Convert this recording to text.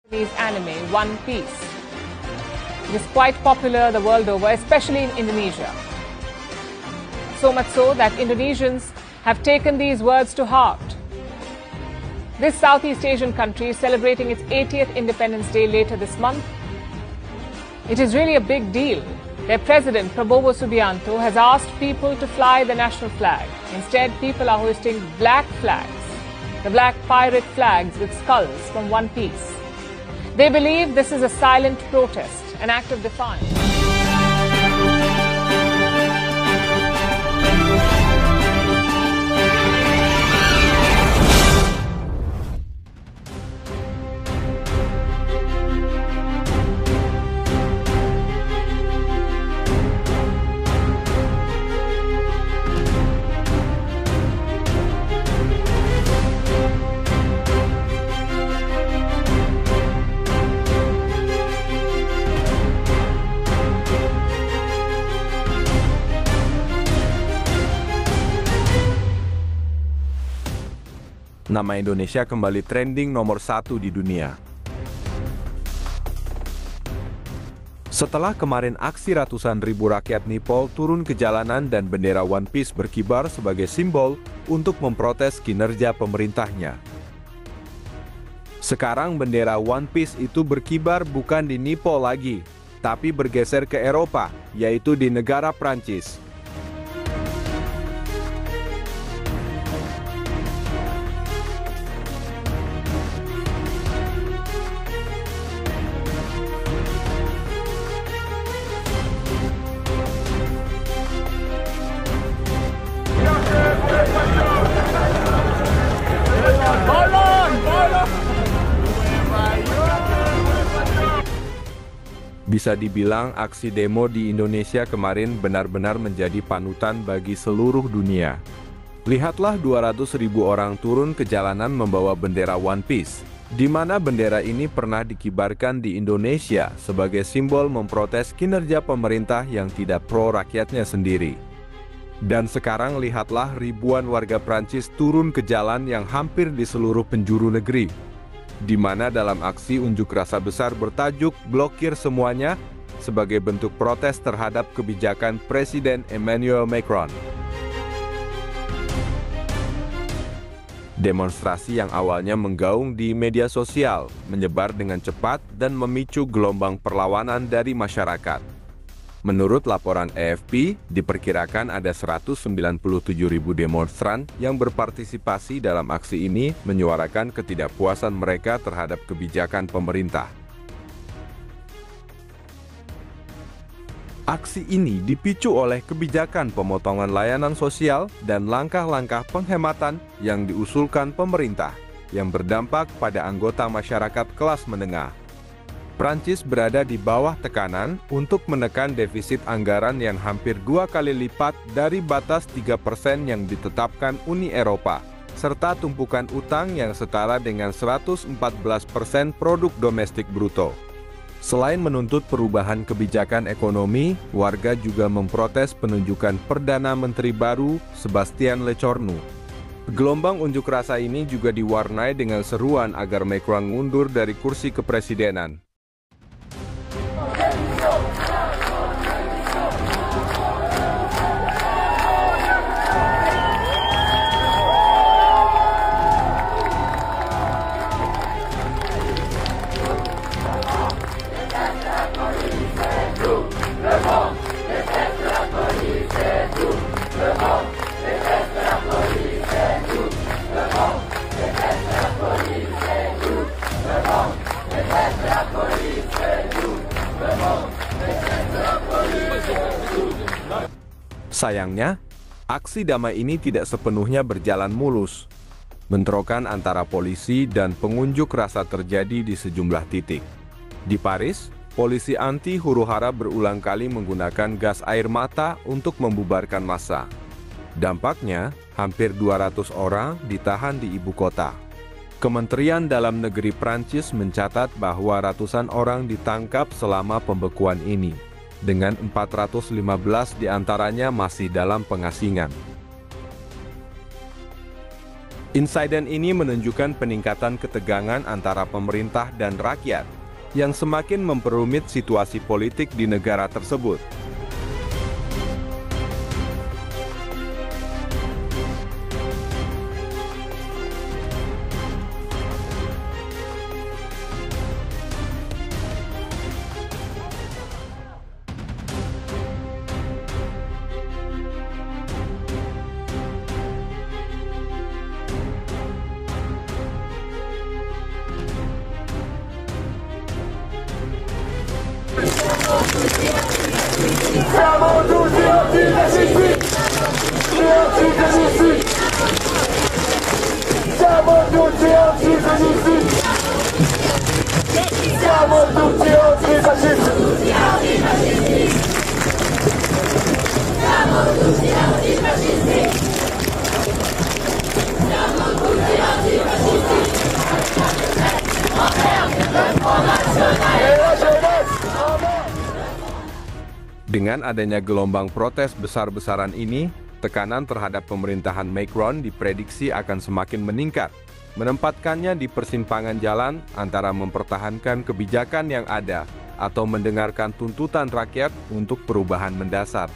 Japanese anime One Piece. It is quite popular the world over, especially in Indonesia. So much so that Indonesians have taken these words to heart. This Southeast Asian country is celebrating its 80th Independence Day later this month. It is really a big deal. Their president, Prabowo Subianto, has asked people to fly the national flag. Instead, people are hoisting black flags, the black pirate flags with skulls from One Piece. They believe this is a silent protest, an act of defiance. Nama Indonesia kembali trending nomor 1 di dunia. Setelah kemarin aksi ratusan ribu rakyat Nipol turun ke jalanan dan bendera One Piece berkibar sebagai simbol untuk memprotes kinerja pemerintahnya. Sekarang bendera One Piece itu berkibar bukan di Nipol lagi, tapi bergeser ke Eropa, yaitu di negara Prancis. Bisa dibilang aksi demo di Indonesia kemarin benar-benar menjadi panutan bagi seluruh dunia. Lihatlah 200.000 orang turun ke jalanan membawa bendera One Piece, di mana bendera ini pernah dikibarkan di Indonesia sebagai simbol memprotes kinerja pemerintah yang tidak pro rakyatnya sendiri. Dan sekarang lihatlah ribuan warga Prancis turun ke jalan yang hampir di seluruh penjuru negeri, di mana dalam aksi unjuk rasa besar bertajuk "Blokir Semuanya" sebagai bentuk protes terhadap kebijakan Presiden Emmanuel Macron. Demonstrasi yang awalnya menggaung di media sosial menyebar dengan cepat dan memicu gelombang perlawanan dari masyarakat. Menurut laporan AFP, diperkirakan ada 197.000 demonstran yang berpartisipasi dalam aksi ini menyuarakan ketidakpuasan mereka terhadap kebijakan pemerintah. Aksi ini dipicu oleh kebijakan pemotongan layanan sosial dan langkah-langkah penghematan yang diusulkan pemerintah yang berdampak pada anggota masyarakat kelas menengah. Prancis berada di bawah tekanan untuk menekan defisit anggaran yang hampir 2 kali lipat dari batas 3% yang ditetapkan Uni Eropa, serta tumpukan utang yang setara dengan 114% produk domestik bruto. Selain menuntut perubahan kebijakan ekonomi, warga juga memprotes penunjukan Perdana Menteri baru Sebastian Lecornu. Gelombang unjuk rasa ini juga diwarnai dengan seruan agar Macron mundur dari kursi kepresidenan. Sayangnya, aksi damai ini tidak sepenuhnya berjalan mulus. Bentrokan antara polisi dan pengunjuk rasa terjadi di sejumlah titik. Di Paris, polisi anti huru-hara berulang kali menggunakan gas air mata untuk membubarkan massa. Dampaknya, hampir 200 orang ditahan di ibu kota. Kementerian Dalam Negeri Prancis mencatat bahwa ratusan orang ditangkap selama pembekuan ini, dengan 415 diantaranya masih dalam pengasingan. Insiden ini menunjukkan peningkatan ketegangan antara pemerintah dan rakyat yang semakin memperumit situasi politik di negara tersebut. Dengan adanya gelombang protes besar-besaran ini, tekanan terhadap pemerintahan Macron diprediksi akan semakin meningkat, menempatkannya di persimpangan jalan antara mempertahankan kebijakan yang ada atau mendengarkan tuntutan rakyat untuk perubahan mendasar.